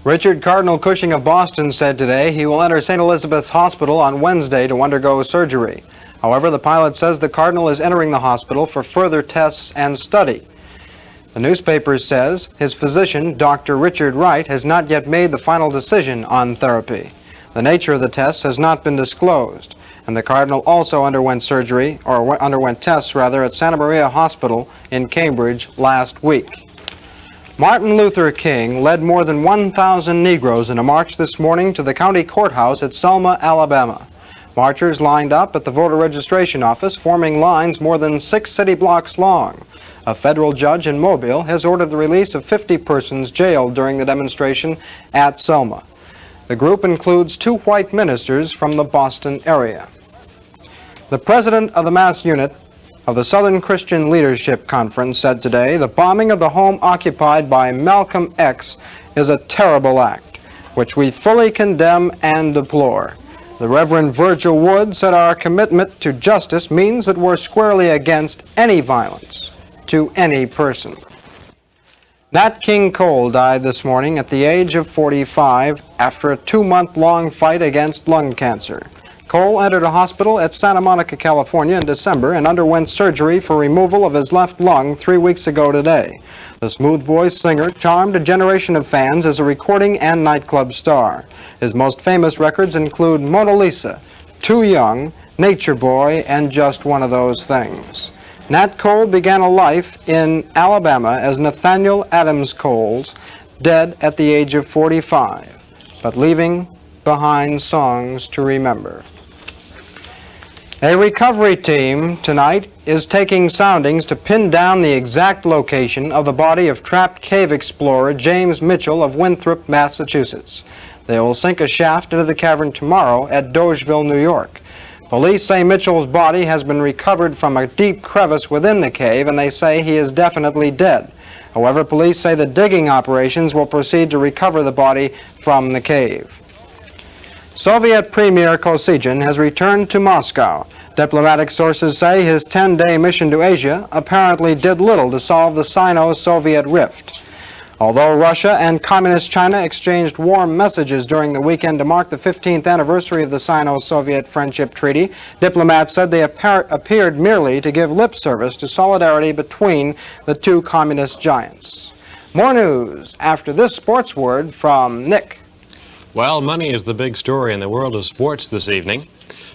Richard Cardinal Cushing of Boston said today he will enter St. Elizabeth's Hospital on Wednesday to undergo surgery. However, the pilot says the Cardinal is entering the hospital for further tests and study. The newspaper says his physician, Dr. Richard Wright, has not yet made the final decision on therapy. The nature of the tests has not been disclosed, and the Cardinal also underwent tests at Santa Maria Hospital in Cambridge last week. Martin Luther King led more than 1,000 Negroes in a march this morning to the county courthouse at Selma, Alabama. Marchers lined up at the voter registration office, forming lines more than 6 city blocks long. A federal judge in Mobile has ordered the release of 50 persons jailed during the demonstration at Selma. The group includes 2 white ministers from the Boston area. The president of the Mass Unit of the Southern Christian Leadership Conference said today the bombing of the home occupied by Malcolm X is a terrible act, which we fully condemn and deplore. The Reverend Virgil Wood said our commitment to justice means that we're squarely against any violence to any person. Nat King Cole died this morning at the age of 45 after a 2-month-long fight against lung cancer. Cole entered a hospital at Santa Monica, California in December and underwent surgery for removal of his left lung 3 weeks ago today. The smooth-voiced singer charmed a generation of fans as a recording and nightclub star. His most famous records include Mona Lisa, Too Young, Nature Boy, and Just One of Those Things. Nat Cole began a life in Alabama as Nathaniel Adams Coles, dead at the age of 45, but leaving behind songs to remember. A recovery team tonight is taking soundings to pin down the exact location of the body of trapped cave explorer James Mitchell of Winthrop, Massachusetts. They will sink a shaft into the cavern tomorrow at Dogeville, New York. Police say Mitchell's body has been recovered from a deep crevice within the cave, and they say he is definitely dead. However, police say the digging operations will proceed to recover the body from the cave. Soviet Premier Kosygin has returned to Moscow. Diplomatic sources say his 10-day mission to Asia apparently did little to solve the Sino-Soviet rift. Although Russia and Communist China exchanged warm messages during the weekend to mark the 15th anniversary of the Sino-Soviet Friendship Treaty, diplomats said they appeared merely to give lip service to solidarity between the two communist giants. More news after this sports word from Nick. Well, money is the big story in the world of sports this evening.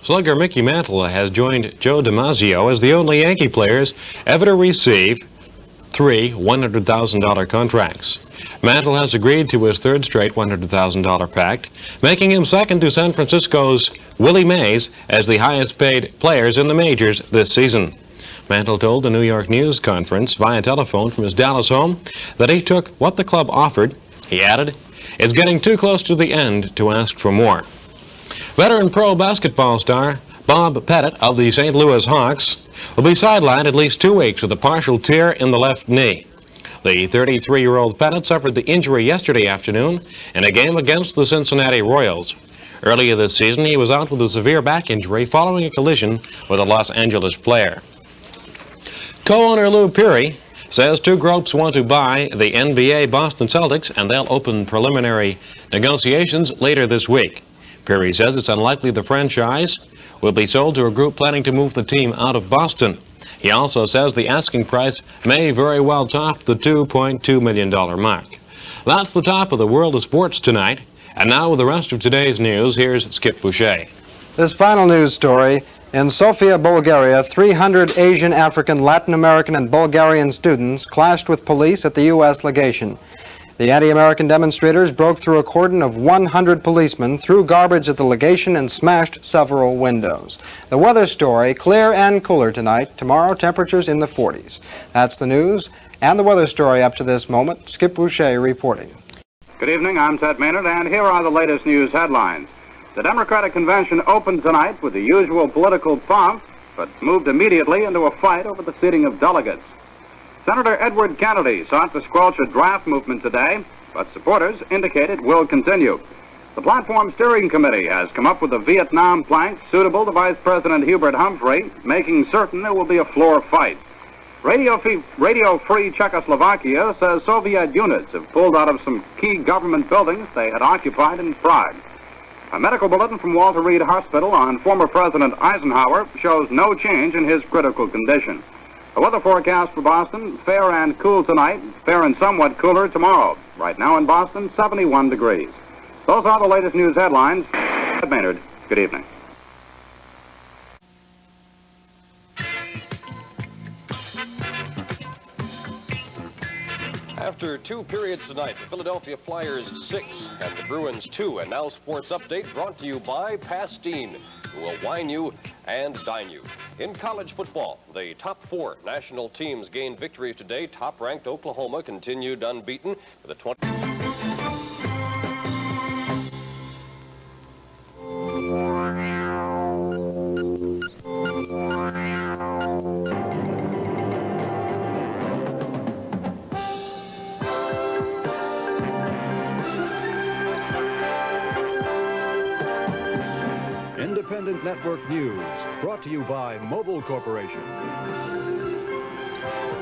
Slugger Mickey Mantle has joined Joe DiMaggio as the only Yankee players ever to receive 3 $100,000 contracts. Mantle has agreed to his 3rd straight $100,000 pact, making him second to San Francisco's Willie Mays as the highest paid players in the majors this season. Mantle told the New York News Conference via telephone from his Dallas home that he took what the club offered. He added, "It's getting too close to the end to ask for more." Veteran pro basketball star Bob Pettit of the St. Louis Hawks will be sidelined at least 2 weeks with a partial tear in the left knee. The 33-year-old Pettit suffered the injury yesterday afternoon in a game against the Cincinnati Royals. Earlier this season, he was out with a severe back injury following a collision with a Los Angeles player. Co-owner Lou Peary says 2 groups want to buy the NBA Boston Celtics, and they'll open preliminary negotiations later this week. Peary says it's unlikely the franchise will be sold to a group planning to move the team out of Boston. He also says the asking price may very well top the $2.2 million mark. That's the top of the world of sports tonight. And now with the rest of today's news, here's Skip Boucher. This final news story. In Sofia, Bulgaria, 300 Asian, African, Latin American, and Bulgarian students clashed with police at the U.S. legation. The anti-American demonstrators broke through a cordon of 100 policemen, threw garbage at the legation, and smashed several windows. The weather story, clear and cooler tonight. Tomorrow, temperatures in the 40s. That's the news and the weather story up to this moment. Skip Boucher reporting. Good evening, I'm Ted Maynard, and here are the latest news headlines. The Democratic Convention opened tonight with the usual political pomp, but moved immediately into a fight over the seating of delegates. Senator Edward Kennedy sought to squelch a draft movement today, but supporters indicate it will continue. The Platform Steering Committee has come up with a Vietnam plank suitable to Vice President Hubert Humphrey, making certain there will be a floor fight. Radio Free Czechoslovakia says Soviet units have pulled out of some key government buildings they had occupied in Prague. A medical bulletin from Walter Reed Hospital on former President Eisenhower shows no change in his critical condition. The weather forecast for Boston, fair and cool tonight, fair and somewhat cooler tomorrow. Right now in Boston, 71 degrees. Those are the latest news headlines. Ed Maynard, good evening. After two periods tonight, the Philadelphia Flyers 6 and the Bruins 2. And now Sports Update brought to you by Pastine, who will wine you and dine you. In college football, the top four national teams gained victories today. Top-ranked Oklahoma continued unbeaten with a 20... Independent Network News, brought to you by Mobil Corporation.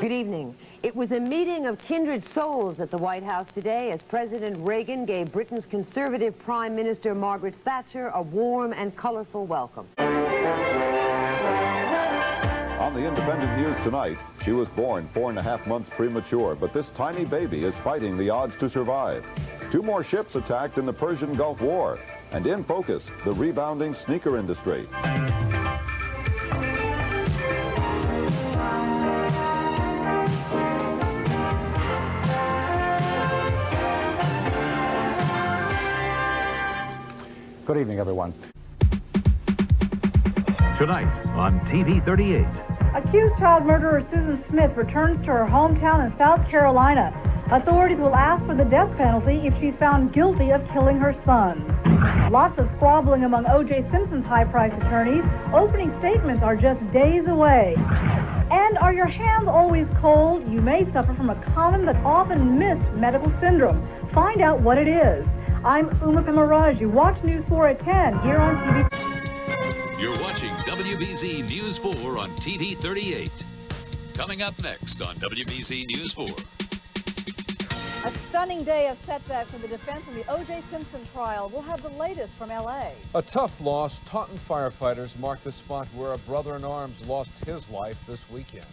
Good evening. It was a meeting of kindred souls at the White House today as President Reagan gave Britain's conservative Prime Minister Margaret Thatcher a warm and colorful welcome. On the Independent News tonight, she was born 4.5 months premature, but this tiny baby is fighting the odds to survive. 2 more ships attacked in the Persian Gulf War. And in focus, the rebounding sneaker industry. Good evening, everyone. Tonight on TV 38. Accused child murderer Susan Smith returns to her hometown in South Carolina. Authorities will ask for the death penalty if she's found guilty of killing her son. Lots of squabbling among O.J. Simpson's high-priced attorneys. Opening statements are just days away. And are your hands always cold? You may suffer from a common but often missed medical syndrome. Find out what it is. I'm Uma Pimaraju. Watch News 4 at 10 here on TV. You're watching WBZ News 4 on TV 38. Coming up next on WBZ News 4. A stunning day of setbacks for the defense in the O.J. Simpson trial. We'll have the latest from L.A. A tough loss. Taunton firefighters marked the spot where a brother-in-arms lost his life this weekend.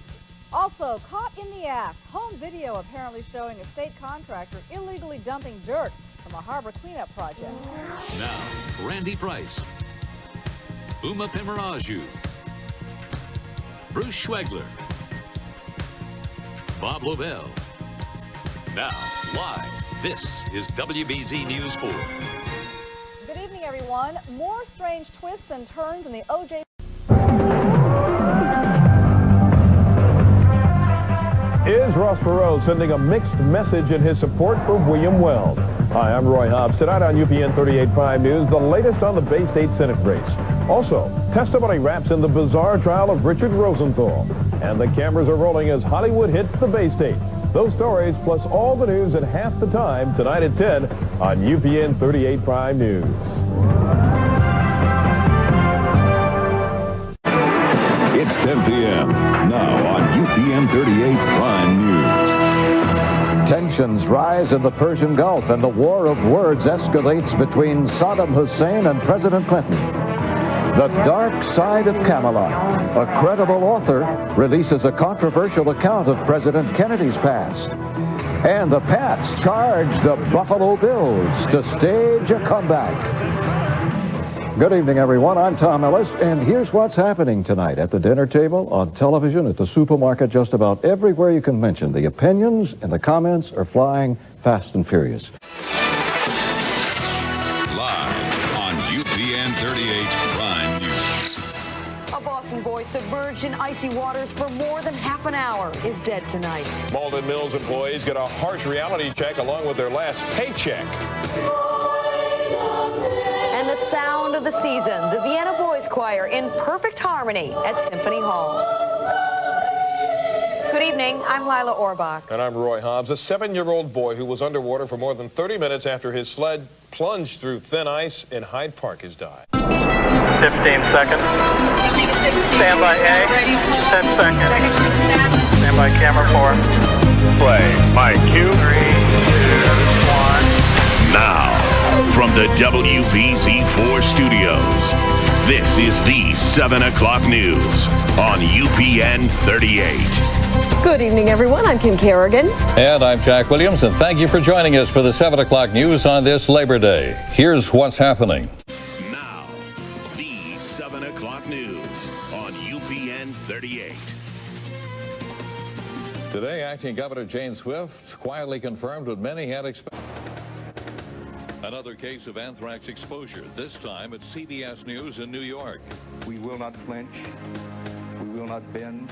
Also, caught in the act. Home video apparently showing a state contractor illegally dumping dirt from a harbor cleanup project. Now, Randy Price, Uma Pimaraju, Bruce Schwegler, Bob Lobel. Now, live, this is WBZ News 4. Good evening, everyone. More strange twists and turns in the O.J. Is Ross Perot sending a mixed message in his support for William Weld? Hi, I'm Roy Hobbs. Tonight on UPN 38 Prime News, the latest on the Bay State Senate race. Also, testimony wraps in the bizarre trial of Richard Rosenthal. And the cameras are rolling as Hollywood hits the Bay State. Those stories, plus all the news at half the time, tonight at 10 on UPN 38 Prime News. It's 10 p.m. now on UPN 38 Prime News. Tensions rise in the Persian Gulf, and the war of words escalates between Saddam Hussein and President Clinton. The Dark Side of Camelot. A credible author releases a controversial account of President Kennedy's past. And the Pats charge the Buffalo Bills to stage a comeback. Good evening, everyone. I'm Tom Ellis, and here's what's happening tonight at the dinner table, on television, at the supermarket, just about everywhere you can mention. The opinions and the comments are flying fast and furious. Live on UPN 38 Prime News. A Boston boy submerged in icy waters for more than half an hour is dead tonight. Malden Mills employees get a harsh reality check along with their last paycheck. And the sound of the season, the Vienna Boys Choir in perfect harmony at Symphony Hall. Good evening, I'm Lila Orbach. And I'm Roy Hobbs. A 7-year-old boy who was underwater for more than 30 minutes after his sled plunged through thin ice in Hyde Park has died. 15 seconds. Stand by A. 10 seconds. Stand by camera 4. Play. My cue. 3, 2, 1. Now, from the WBZ4 studios, this is the 7 o'clock news on UPN 38. Good evening, everyone. I'm Kim Kerrigan. And I'm Jack Williams, and thank you for joining us for the 7 o'clock news on this Labor Day. Here's what's happening. Now, the 7 o'clock news on UPN 38. Today, acting Governor Jane Swift quietly confirmed what many had expected. Another case of anthrax exposure, this time at CBS News in New York. We will not flinch. We will not bend.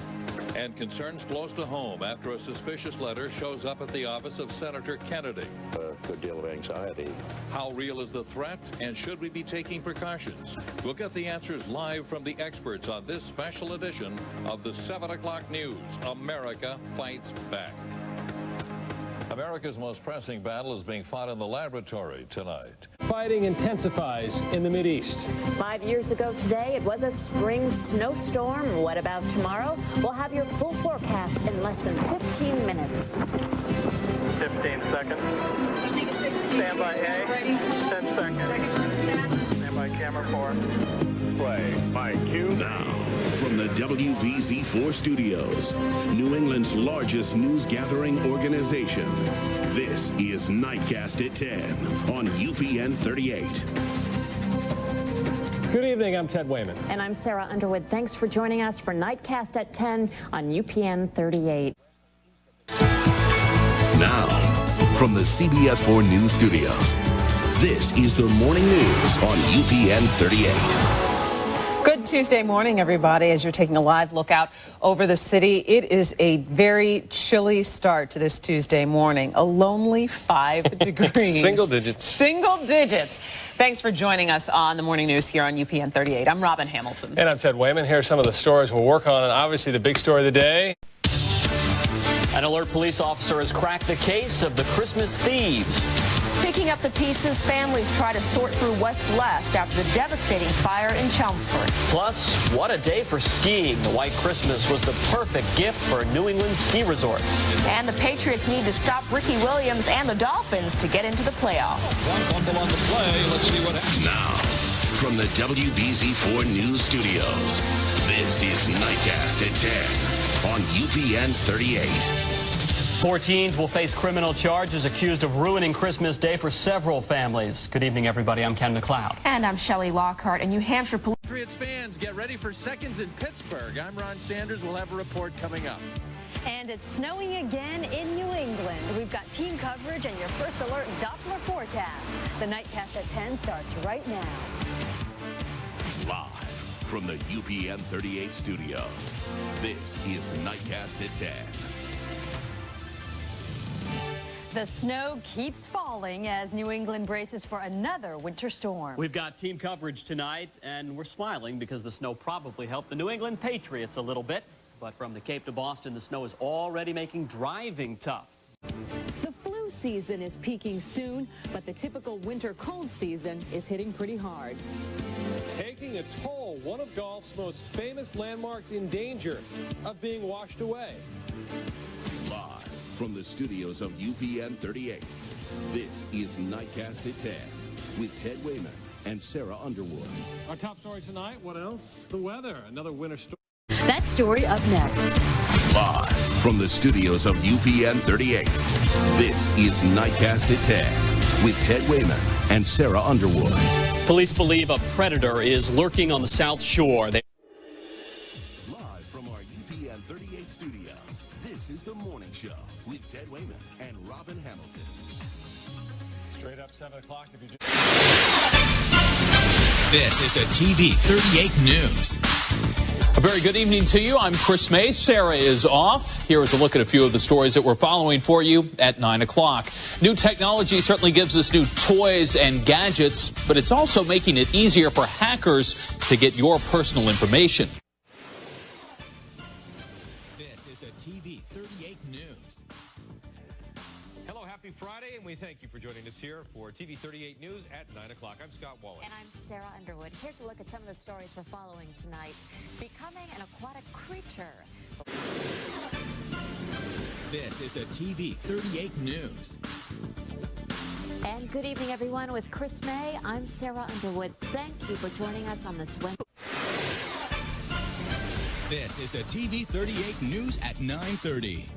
And concerns close to home after a suspicious letter shows up at the office of Senator Kennedy. A good deal of anxiety. How real is the threat, and should we be taking precautions? We'll get the answers live from the experts on this special edition of the 7 o'clock news. America Fights Back. America's most pressing battle is being fought in the laboratory tonight. Fighting intensifies in the Mideast. 5 years ago today, it was a spring snowstorm. What about tomorrow? We'll have your full forecast in less than 15 minutes. 15 seconds. Stand by A. 10 seconds. Stand by camera 4. Play. My cue. Now, from the WBZ4 studios, New England's largest news gathering organization, this is Nightcast at 10 on UPN 38. Good evening, I'm Ted Wayman. And I'm Sarah Underwood. Thanks for joining us for Nightcast at 10 on UPN 38. Now, from the CBS 4 News studios, this is the Morning News on UPN 38. Good Tuesday morning, everybody. As you're taking a live look out over the city, it is a very chilly start to this Tuesday morning. A lonely 5 degrees. Single digits. Single digits. Thanks for joining us on the Morning News here on UPN 38. I'm Robin Hamilton. And I'm Ted Wayman. Here are some of the stories we'll work on, and obviously the big story of the day. An alert police officer has cracked the case of the Christmas thieves. Picking up the pieces, families try to sort through what's left after the devastating fire in Chelmsford. Plus, what a day for skiing. The White Christmas was the perfect gift for New England ski resorts. And the Patriots need to stop Ricky Williams and the Dolphins to get into the playoffs. One fumble on the play. Let's see what happens. Now, from the WBZ4 News studios, this is Nightcast at 10 on UPN 38. 4 teens will face criminal charges accused of ruining Christmas Day for several families. Good evening, everybody. I'm Ken McLeod. And I'm Shelley Lockhart. And New Hampshire police. Patriots fans, get ready for seconds in Pittsburgh. I'm Ron Sanders. We'll have a report coming up. And it's snowing again in New England. We've got team coverage and your first alert Doppler forecast. The Nightcast at 10 starts right now. Live from the UPN 38 studios, this is Nightcast at 10. The snow keeps falling as New England braces for another winter storm. We've got team coverage tonight, and we're smiling because the snow probably helped the New England Patriots a little bit. But from the Cape to Boston, the snow is already making driving tough. The flu season is peaking soon, but the typical winter cold season is hitting pretty hard. Taking a toll, one of golf's most famous landmarks in danger of being washed away. Live from the studios of UPN 38, this is Nightcast at 10 with Ted Wayman and Sarah Underwood. Our top story tonight, what else? The weather, another winter storm. That story up next. Live from the studios of UPN 38, this is Nightcast at 10 with Ted Wayman and Sarah Underwood. Police believe a predator is lurking on the South Shore. Live from our UPN 38 studios, this is The Morning Show with Ted Wayman and Robin Hamilton. Straight up 7 o'clock. If you just... This is the TV 38 News. A very good evening to you. I'm Chris May. Sarah is off. Here is a look at a few of the stories that we're following for you at 9 o'clock. New technology certainly gives us new toys and gadgets, but it's also making it easier for hackers to get your personal information. This is the TV 38 News. Hello, happy Friday, and we thank you for joining us here for TV 38 News at 9 o'clock. I'm Scott Wallen. And I'm Sarah Underwood. Here to look at some of the stories we're following tonight. Becoming an aquatic creature. This is the TV 38 News. And good evening, everyone. With Chris May, I'm Sarah Underwood. Thank you for joining us on this Wednesday. This is the TV 38 News at 9:30.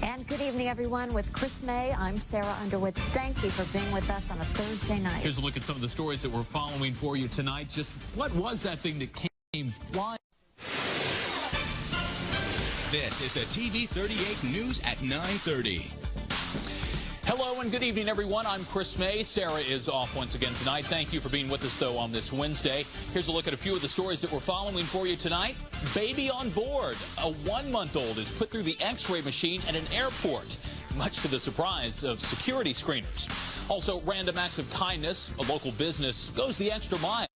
And good evening, everyone. With Chris May, I'm Sarah Underwood. Thank you for being with us on a Thursday night. Here's a look at some of the stories that we're following for you tonight. Just what was that thing that came flying? This is the TV 38 News at 9:30. Hello and good evening, everyone. I'm Chris May. Sarah is off once again tonight. Thank you for being with us, though, on this Wednesday. Here's a look at a few of the stories that we're following for you tonight. Baby on board. A 1-month-old is put through the X-ray machine at an airport, much to the surprise of security screeners. Also, random acts of kindness. A local business goes the extra mile.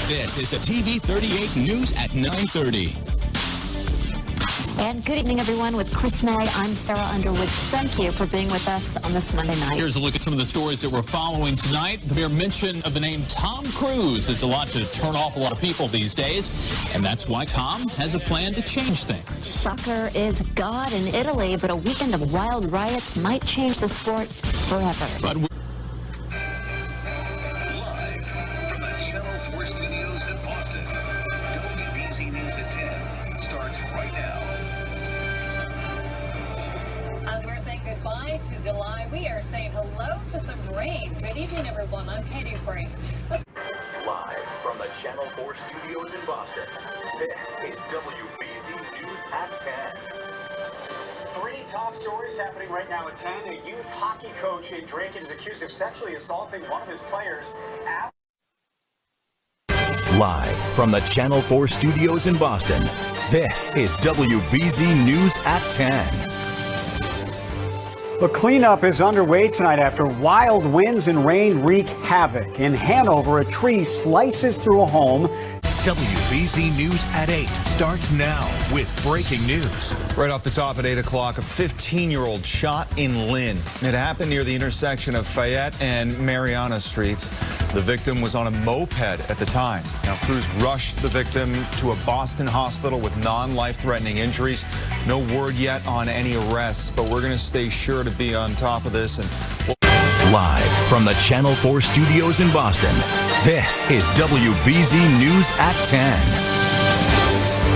This is the TV 38 News at 9:30. And good evening, everyone. With Chris May, I'm Sarah Underwood. Thank you for being with us on this Monday night. Here's a look at some of the stories that we're following tonight. The mere mention of the name Tom Cruise is a lot to turn off a lot of people these days, and that's why Tom has a plan to change things. Soccer is God in Italy, but a weekend of wild riots might change the sport forever. But Live from the Channel 4 studios in Boston, WBZ News at 10 starts right now. As we're saying goodbye to July, we are saying hello to some rain. Good evening, everyone. I'm Katie Brace. Live from the Channel 4 studios in Boston, this is WBZ News at 10. 3 top stories happening right now at 10. A youth hockey coach in Drayton is accused of sexually assaulting one of his players. Live from the Channel 4 studios in Boston, this is WBZ News at 10. The cleanup is underway tonight after wild winds and rain wreak havoc. In Hanover, a tree slices through a home. WBZ News at 8 starts now with breaking news. Right off the top at 8 o'clock, a 15-year-old shot in Lynn. It happened near the intersection of Fayette and Mariana Streets. The victim was on a moped at the time. Now, crews rushed the victim to a Boston hospital with non-life-threatening injuries. No word yet on any arrests, but we're going to stay sure to be on top of this. And Live from the Channel 4 studios in Boston, this is WBZ News at 10.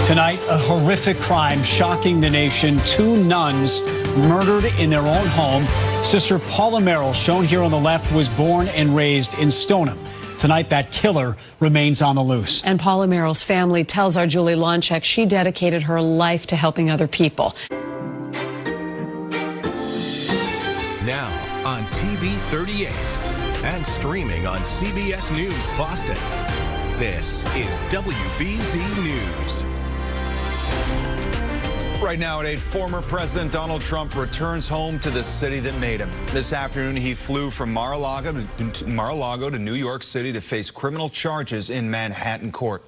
Tonight, a horrific crime shocking the nation. 2 nuns murdered in their own home. Sister Paula Merrill, shown here on the left, was born and raised in Stoneham. Tonight, that killer remains on the loose. And Paula Merrill's family tells our Julie Lonchek she dedicated her life to helping other people. Now on TV 38 and streaming on CBS News Boston. This is WBZ News. right now at 8, former President Donald Trump returns home to the city that made him. This afternoon, he flew from Mar-a-Lago to New York City to face criminal charges in Manhattan court.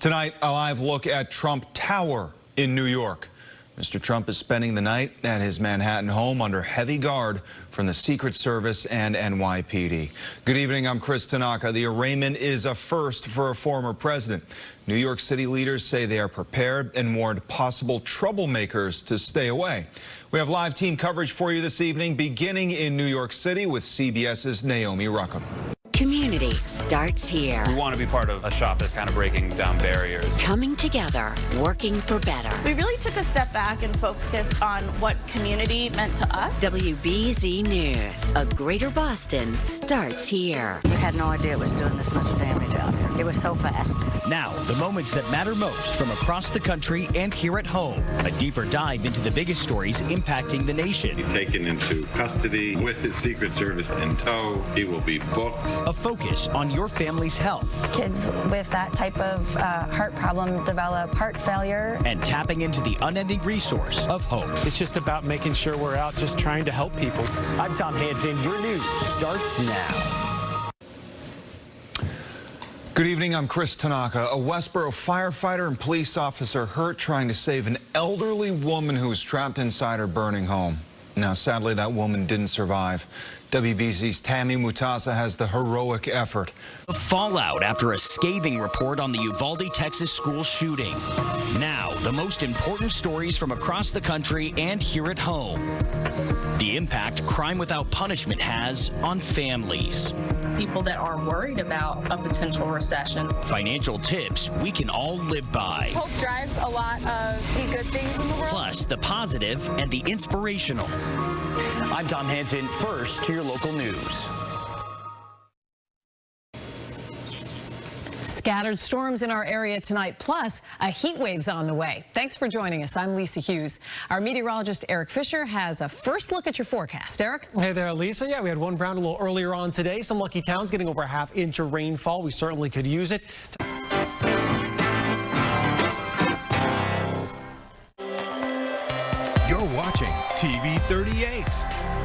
Tonight, a live look at Trump Tower in New York. Mr. Trump is spending the night at his Manhattan home under heavy guard from the Secret Service and NYPD. Good evening, I'm Chris Tanaka. The arraignment is a first for a former president. New York City leaders say they are prepared and warned possible troublemakers to stay away. We have live team coverage for you this evening, beginning in New York City with CBS's Naomi Ruckham. Community starts here. We want to be part of a shop that's kind of breaking down barriers. Coming together, working for better. We really took a step back and focused on what community meant to us. WBZ News, a Greater Boston starts here. We had no idea it was doing this much damage out here. It was so fast. Now, the moments that matter most from across the country and here at home. A deeper dive into the biggest stories impacting the nation. He's taken into custody with his Secret Service in tow. He will be booked. A focus on your family's health. Kids with that type of heart problem develop heart failure. And tapping into the unending resource of hope. It's just about making sure we're out just trying to help people. I'm Tom Hansen. Your news starts now. Good evening, I'm Chris Tanaka. A Westboro firefighter and police officer hurt trying to save an elderly woman who was trapped inside her burning home. Now, sadly, that woman didn't survive. WBZ's Tammy Mutasa has the heroic effort. The fallout after a scathing report on the Uvalde, Texas school shooting. Now, the most important stories from across the country and here at home. The impact crime without punishment has on families. People that are worried about a potential recession. Financial tips we can all live by. Hope drives a lot of the good things in the world. Plus, the positive and the inspirational. I'm Tom Hansen. First to your local news. Scattered storms in our area tonight, plus a heat wave's on the way. Thanks for joining us. I'm Lisa Hughes. Our meteorologist Eric Fisher has a first look at your forecast. Eric? Hey there, Lisa. Yeah, we had one round a little earlier on today. Some lucky towns getting over a ½ inch of rainfall. We certainly could use it. You're watching TV 38.